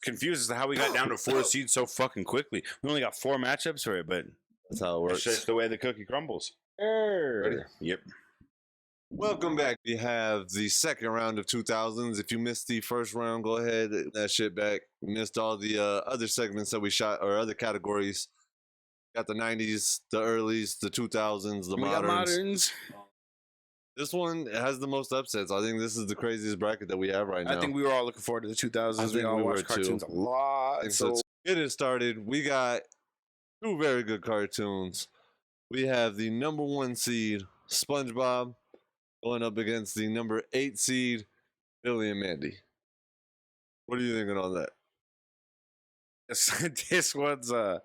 confused as to how we got down to 4 seeds so fucking quickly. We only got 4 matchups for it, but that's how it works. That's just the way the cookie crumbles. Ready? Yep. Welcome back. We have the second round of 2000s. If you missed the first round, go ahead that shit back. You missed all the other segments that we shot, or other categories. Got the 90s, the earlys, the 2000s, the moderns. This one has the most upsets. I think this is the craziest bracket that we have right now. I think we were all looking forward to the 2000s. We all watched cartoons a lot. So let's get it started. We got 2 very good cartoons. We have the number 1 seed, SpongeBob, going up against the number 8 seed, Billy and Mandy. What are you thinking on that? This one's, I'd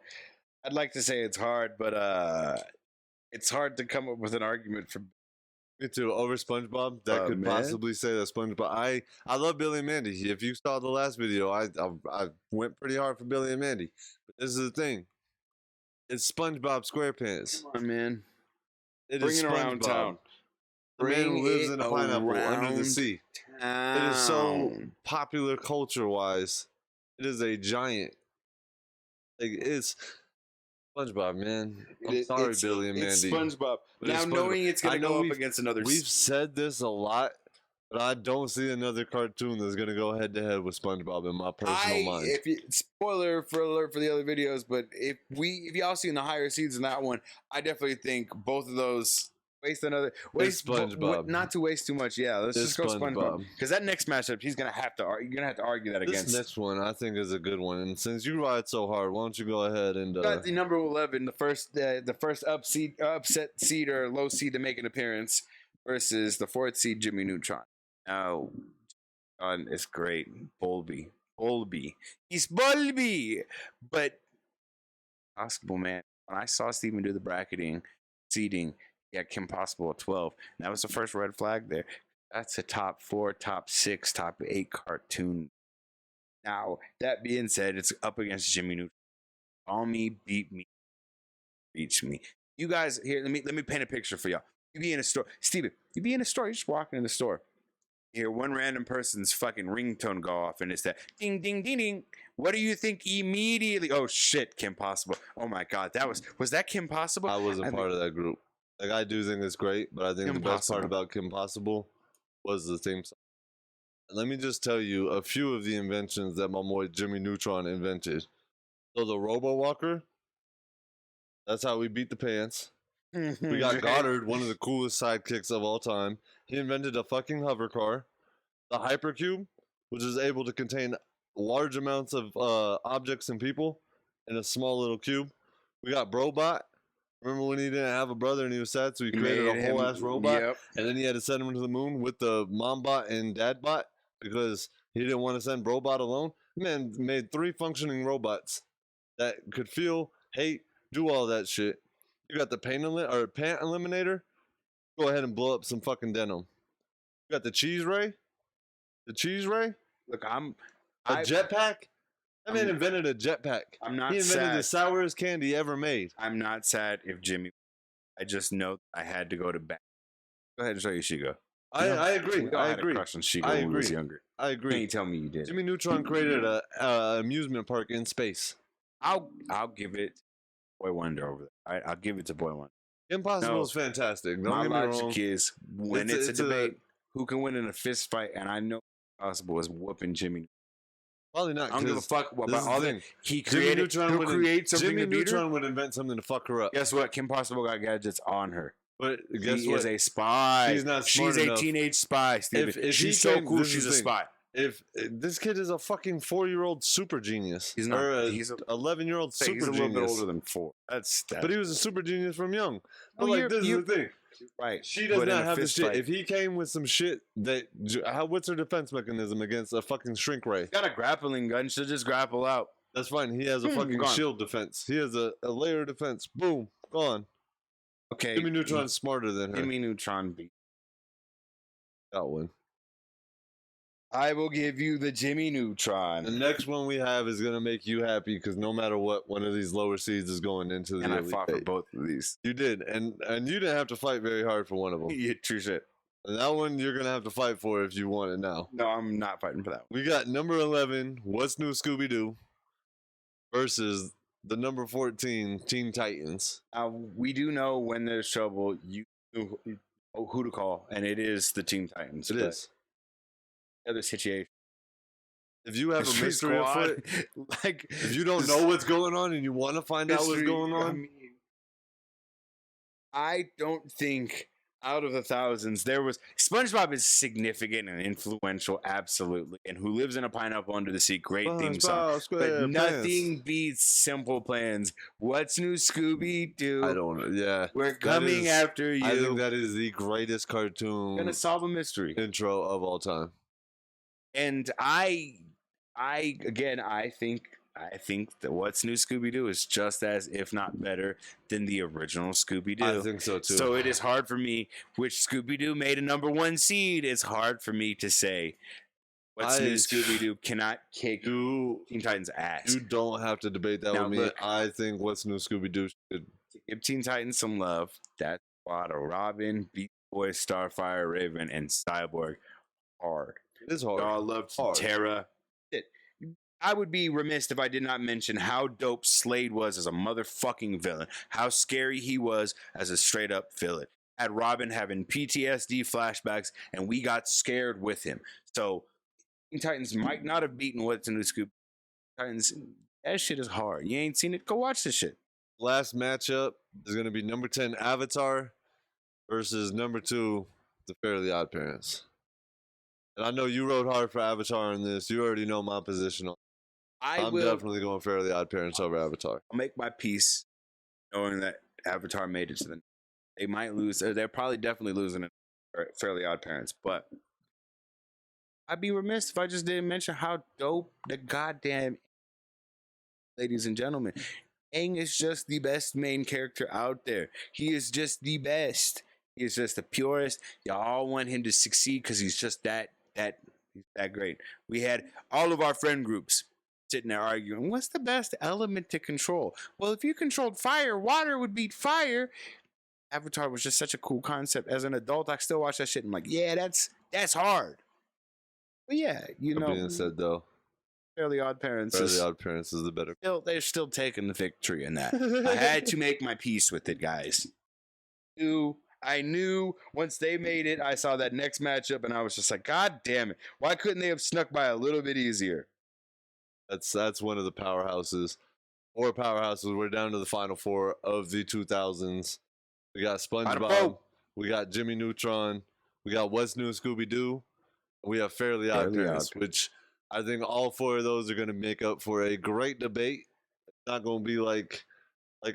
like to say it's hard, but it's hard to come up with an argument for. Me too. Over SpongeBob, that could possibly say that SpongeBob. I love Billy and Mandy. If you saw the last video, I went pretty hard for Billy and Mandy. But this is the thing. It's SpongeBob SquarePants. Come on, man. Bring it around town. The man who lives in a pineapple under the sea. It is so popular culture-wise. It is a giant. Like, it's SpongeBob, man. I'm sorry, Billy and Mandy. It's SpongeBob. Now, knowing it's going to go up against another... We've said this a lot, but I don't see another cartoon that's going to go head-to-head with SpongeBob in my personal mind. Spoiler alert for the other videos, but if y'all seen the higher seeds in that one, I definitely think both of those... SpongeBob. Not to waste too much. Yeah, let's just go SpongeBob. Because that next matchup, you're gonna have to argue that against. This next one, I think, is a good one. And since you ride so hard, why don't you go ahead and got the number 11, the first upset seed or low seed to make an appearance versus the 4th seed, Jimmy Neutron. Oh, it's great, Bulby. He's Bulby, but possible, man. When I saw Steven do the seeding. Yeah, Kim Possible at 12. And that was the first red flag there. That's a top 4, top 6, top 8 cartoon. Now, that being said, it's up against Jimmy Neutron. Call me, beat me, reach me. You guys here, let me paint a picture for y'all. You be in a store, Steven, you be in a store, you're just walking in the store. You hear one random person's fucking ringtone go off, and it's that ding, ding, ding, ding. What do you think immediately? Oh shit, Kim Possible. Oh my God, was that Kim Possible? I wasn't part of that group. Like, I do think it's great, but I think the best part about Kim Possible was the theme song. Let me just tell you a few of the inventions that my boy Jimmy Neutron invented. So the Robo Walker, that's how we beat the pants. We got Goddard, one of the coolest sidekicks of all time. He invented a fucking hover car. The Hypercube, which is able to contain large amounts of objects and people in a small little cube. We got Brobot. Remember when he didn't have a brother and he was sad, so he created a whole ass robot, and then he had to send him to the moon with the mom bot and dad bot because he didn't want to send Brobot alone. Man made 3 functioning robots that could feel, hate, do all that shit. You got the pant eliminator. Go ahead and blow up some fucking denim. You got the cheese ray. Look, a jetpack. That man invented a jetpack. He invented the sourest candy ever made. I'm not sad if Jimmy. I just know I had to go to bed. Go ahead and show you Shigo. I agree. I agree. A crush on Shigo when he was younger. I agree. Can you tell me you did? Jimmy Neutron created a amusement park in space. I'll give it Boy Wonder over there. I'll give it to Boy Wonder. Impossible is fantastic. My logic is when it's a debate, who can win in a fist fight, and I know Impossible is whooping Jimmy. Probably not. I don't give a fuck about all that. Jimmy Neutron would invent something to fuck her up. Guess what? Kim Possible got gadgets on her. But guess what? She is a spy. She's not smart enough. She's a teenage spy, Steven. If she's so cool, she's a spy. If this kid is a fucking 4-year-old super genius, he's not. Or he's an 11-year-old super genius. He's a little bit older than 4. But he was a super genius from young. But this is the thing. Right. She does not have the shit. Fight. If he came with some shit that, what's her defense mechanism against a fucking shrink ray? He's got a grappling gun. She'll just grapple out. That's fine. He has a fucking shield defense. He has a layer defense. Boom. Gone. Okay. Jimmy Neutron's smarter than her. Jimmy Neutron beat. Got one. I will give you the Jimmy Neutron. The next one we have is going to make you happy because no matter what, one of these lower seeds is going into the And I fought for both of these. You did. And you didn't have to fight very hard for one of them. Yeah, true shit. And that one you're gonna have to fight for if you want it now. No, I'm not fighting for that one. We got number 11, What's New Scooby-Doo, versus the number 14, Teen Titans. We do know when there's trouble, you know who to call, and it is the Teen Titans. It is. Other situation. If you have a mystery afoot, like if you don't know what's going on and you want to find out what's going on, I mean, I don't think out of the thousands there was SpongeBob is significant and influential, absolutely, and Who Lives in a Pineapple Under the Sea, great theme song, but nothing beats Simple Plans. What's New Scooby Doo? I don't know. Yeah, we're coming after you. I think that is the greatest cartoon. Gonna solve a mystery Intro of all time. And I think that What's New Scooby-Doo is just as, if not better, than the original Scooby-Doo. I think so too. So it is hard for me, which Scooby-Doo made a number 1 seed. It's hard for me to say What's New Scooby-Doo cannot kick Teen Titans' ass. You don't have to debate that with me. Look, I think What's New Scooby-Doo should give Teen Titans some love. That's a lot of Robin, Beast Boy, Starfire, Raven, and Cyborg hard. It is hard. I loved Terra. I would be remiss if I did not mention how dope Slade was as a motherfucking villain. How scary he was as a straight up villain. Had Robin having PTSD flashbacks, and we got scared with him. So, Teen Titans might not have beaten What's New Scooby. Titans, that shit is hard. You ain't seen it? Go watch this shit. Last matchup is going to be number 10, Avatar, versus number 2, The Fairly Odd Parents. And I know you rode hard for Avatar in this. You already know my position on it. I'm definitely going Fairly Odd Parents over Avatar. I'll make my peace knowing that Avatar made it to the... They might lose. They're probably definitely losing Fairly Odd Parents. But I'd be remiss if I just didn't mention how dope the goddamn... Ladies and gentlemen, Aang is just the best main character out there. He is just the best. He is just the purest. Y'all all want him to succeed because he's just that great. We had all of our friend groups sitting there arguing, what's the best element to control? Well, if you controlled fire, water would beat fire. Avatar was just such a cool concept. As an adult, I still watch that shit and I'm like, yeah, that's hard. But yeah, you know. Being said though, Fairly Odd Parents is the better. They're still taking the victory in that. I had to make my peace with it, guys. I knew once they made it, I saw that next matchup and I was just like, God damn it. Why couldn't they have snuck by a little bit easier? That's one of the powerhouses. We're down to the final 4 of the 2000s. We got SpongeBob. We got Jimmy Neutron. We got What's New Scooby-Doo. We have Fairly Odd Parents, which I think all 4 of those are going to make up for a great debate. It's not going to be like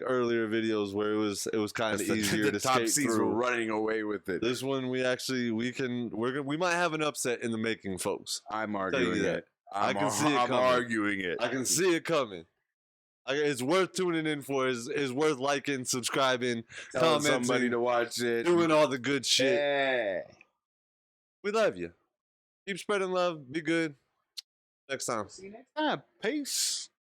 earlier videos where it was kind of easier to skate through. Were running away with it. This one we might have an upset in the making, folks. I'm arguing it. I can see it coming. I'm arguing it. I can see it coming. It's worth tuning in for. It's worth liking, subscribing, commenting, somebody to watch it, doing all the good shit. Yeah. We love you. Keep spreading love. Be good. Next time. See you next time. Peace.